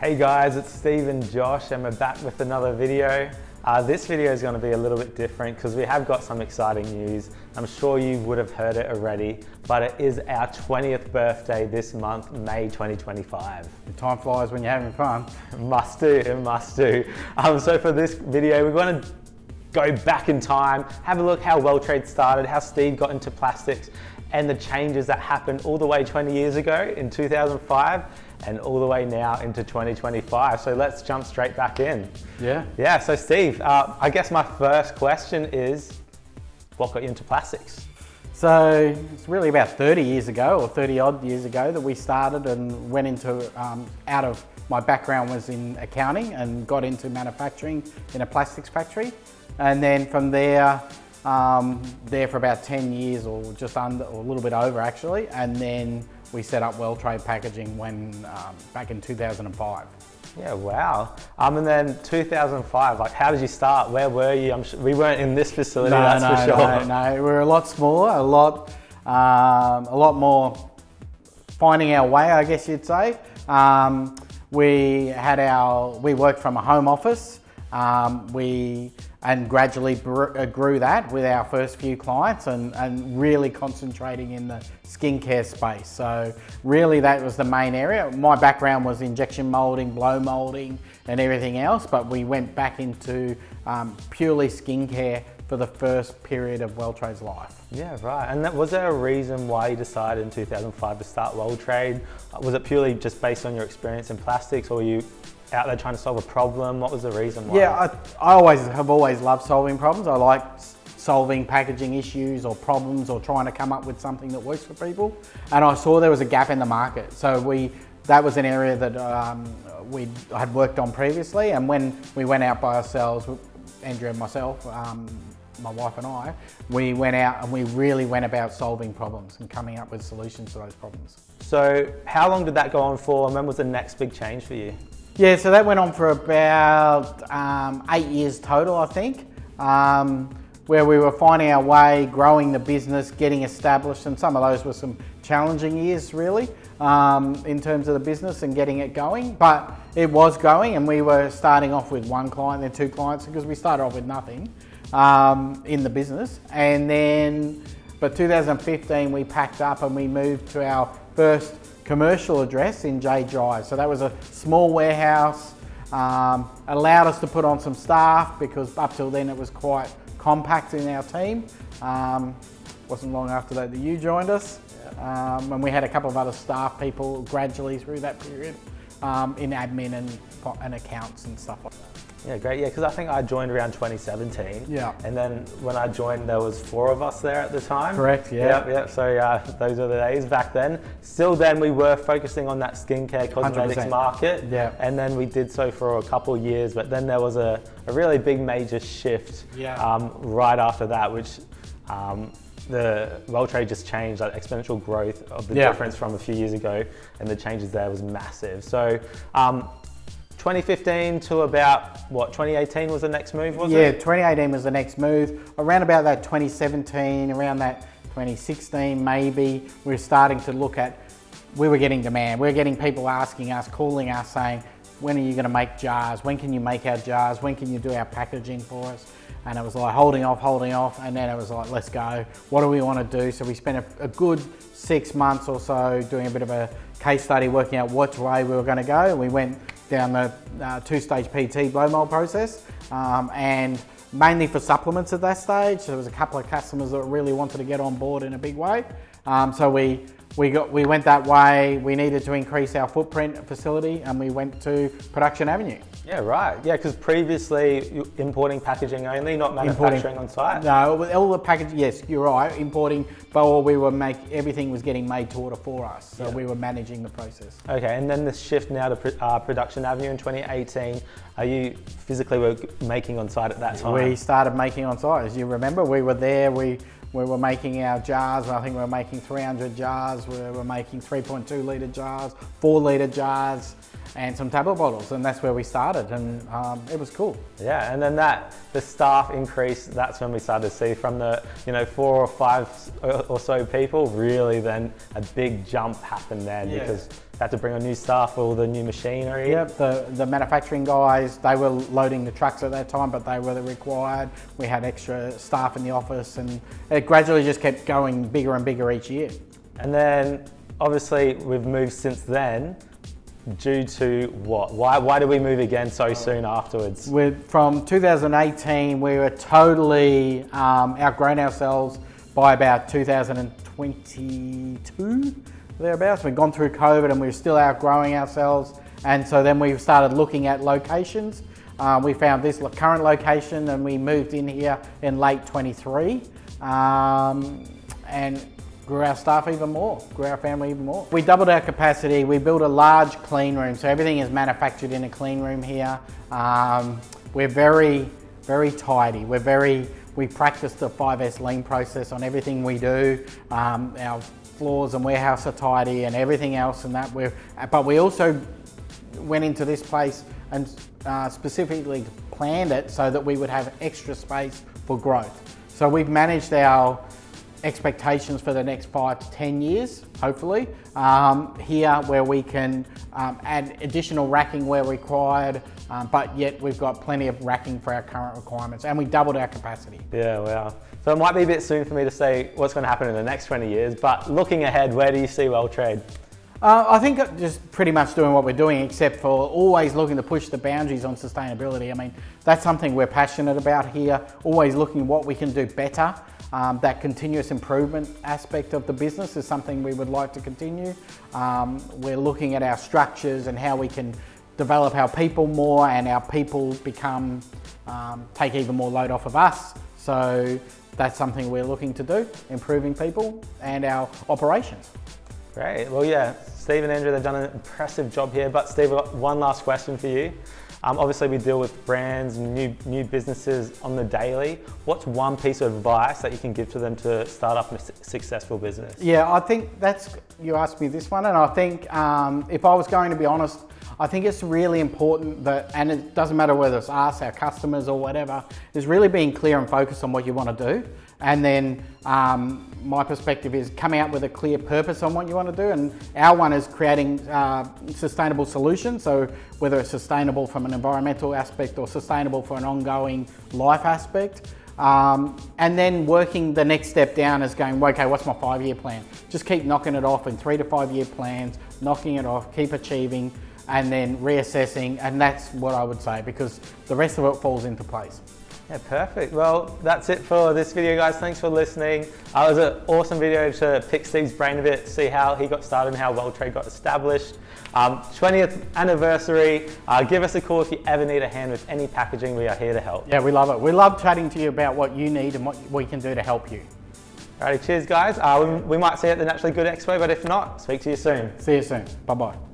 Hey guys, it's Steve and Josh and we're back with another video. This video is going to be a little bit different because we have got some exciting news. I'm sure you would have heard it already, but it is our 20th birthday this month, May 2025. Time flies when you're having fun. Must do, it must do. So for this video, we're going to go back in time, have a look how Weltrade started, how Steve got into plastics, and the changes that happened all the way 20 years ago in 2005 and all the way now into 2025. So let's jump straight back in. Yeah, so Steve, I guess my first question is, what got you into plastics? So it's really about 30 years ago or 30 odd years ago that we started and went into, out of my background was in accounting and got into manufacturing in a plastics factory. And then from there for about 10 years or just under, or a little bit over actually. And then we set up Weltrade Packaging back in 2005. Yeah, wow. And then 2005, like how did you start? Where were you? I'm sure we weren't in this facility, for sure. No, we were a lot smaller, a lot more finding our way, I guess you'd say. We worked from a home office. And gradually grew that with our first few clients and really concentrating in the skincare space. So really that was the main area. My background was injection molding, blow molding and everything else, but we went back into purely skincare for the first period of Weltrade's life. Yeah, right. And was there a reason why you decided in 2005 to start Weltrade? Was it purely just based on your experience in plastics, or were you out there trying to solve a problem? What was the reason why? Yeah, I have always loved solving problems. I like solving packaging issues or problems or trying to come up with something that works for people. And I saw there was a gap in the market. So that was an area that we had worked on previously. And when we went out by ourselves, Andrew and myself, my wife and I, we went out and we really went about solving problems and coming up with solutions to those problems. So how long did that go on for, and when was the next big change for you? Yeah, so that went on for about 8 years total, I think, where we were finding our way, growing the business, getting established, and some of those were some challenging years really in terms of the business and getting it going, but it was going, and we were starting off with one client, then two clients, because we started off with nothing in the business. And then, but 2015 we packed up and we moved to our first commercial address in Jade Drive. So that was a small warehouse, allowed us to put on some staff because up till then it was quite compact in our team. Wasn't long after that you joined us. And we had a couple of other staff people gradually through that period in admin and accounts and stuff like that. Yeah, great. Yeah, because I think I joined around 2017. Yeah. And then when I joined, there was 4 of us there at the time. Correct, yeah. Yep. So those are the days back then. Still then we were focusing on that skincare cosmetics 100%. Market. Yeah. And then we did so for a couple of years, but then there was a really big major shift right after that, which the Weltrade just changed, like exponential growth of the difference from a few years ago, and the changes there was massive. So 2015 to about, what, 2018 was the next move, was it? Yeah, 2018 was the next move. Around about that 2017, around that 2016 maybe, we were starting to look at, we were getting demand. We were getting people asking us, calling us saying, when are you gonna make jars? When can you make our jars? When can you do our packaging for us? And it was like holding off, and then it was like, let's go. What do we wanna do? So we spent a good 6 months or so doing a bit of a case study, working out which way we were gonna go. We went down the 2-stage PT blow mold process, and mainly for supplements at that stage. So there was a couple of customers that really wanted to get on board in a big way. So we went that way. We needed to increase our footprint facility, and we went to Production Avenue. Yeah, right. Yeah, because previously importing packaging only, not manufacturing on site. No, all the packaging. Yes, you're right. Importing, but everything was getting made to order for us. So we were managing the process. Okay, and then the shift now to Production Avenue in 2018. Are you physically making on site at that time? We started making on site. As you remember, we were there. We were making our jars. I think we were making 300 jars. We were making 3.2 litre jars, 4 litre jars, and some tablet bottles, and that's where we started, and it was cool. Yeah, and then the staff increase, that's when we started to see from the 4 or 5 or so people, really then a big jump happened then, because had to bring on new staff, all the new machinery. Yep, the manufacturing guys, they were loading the trucks at that time, but they were required. We had extra staff in the office, and it gradually just kept going bigger and bigger each year. And then obviously we've moved since then. Due to what? Why did we move again so soon afterwards? From 2018, we were totally outgrown ourselves by about 2022, thereabouts. We'd gone through COVID and we were still outgrowing ourselves. And so then we started looking at locations. We found this current location and we moved in here in late 23. And grew our staff even more, grew our family even more. We doubled our capacity. We built a large clean room, so everything is manufactured in a clean room here. We're very, very tidy. We practice the 5S lean process on everything we do. Our floors and warehouse are tidy and everything else and that. But we also went into this place and specifically planned it so that we would have extra space for growth. So we've managed our expectations for the next 5 to 10 years, hopefully, here where we can add additional racking where required, but yet we've got plenty of racking for our current requirements, and we doubled our capacity. Yeah, wow. So it might be a bit soon for me to say what's going to happen in the next 20 years, but looking ahead, where do you see Weltrade? I think just pretty much doing what we're doing, except for always looking to push the boundaries on sustainability. I mean, that's something we're passionate about here, always looking at what we can do better. That continuous improvement aspect of the business is something we would like to continue. We're looking at our structures and how we can develop our people more, and our people take even more load off of us. So that's something we're looking to do, improving people and our operations. Great. Well, yeah, Steve and Andrew, they've done an impressive job here. But Steve, I've got one last question for you. Obviously, we deal with brands and new businesses on the daily. What's one piece of advice that you can give to them to start up a successful business? Yeah, I think you asked me this one, and I think if I was going to be honest, I think it's really important that, and it doesn't matter whether it's us, our customers or whatever, is really being clear and focused on what you want to do. And then my perspective is coming out with a clear purpose on what you want to do. And our one is creating sustainable solutions. So whether it's sustainable from an environmental aspect or sustainable for an ongoing life aspect. And then working the next step down is going, okay, what's my 5-year plan? Just keep knocking it off in 3 to 5 year plans, knocking it off, keep achieving, and then reassessing. And that's what I would say, because the rest of it falls into place. Yeah, perfect. Well, that's it for this video, guys. Thanks for listening. It was an awesome video to pick Steve's brain a bit, see how he got started and how Weltrade got established. 20th anniversary. Give us a call if you ever need a hand with any packaging. We are here to help. Yeah, we love it. We love chatting to you about what you need and what we can do to help you. Alrighty, cheers, guys. We might see you at the Naturally Good Expo, but if not, speak to you soon. See you soon. Bye-bye.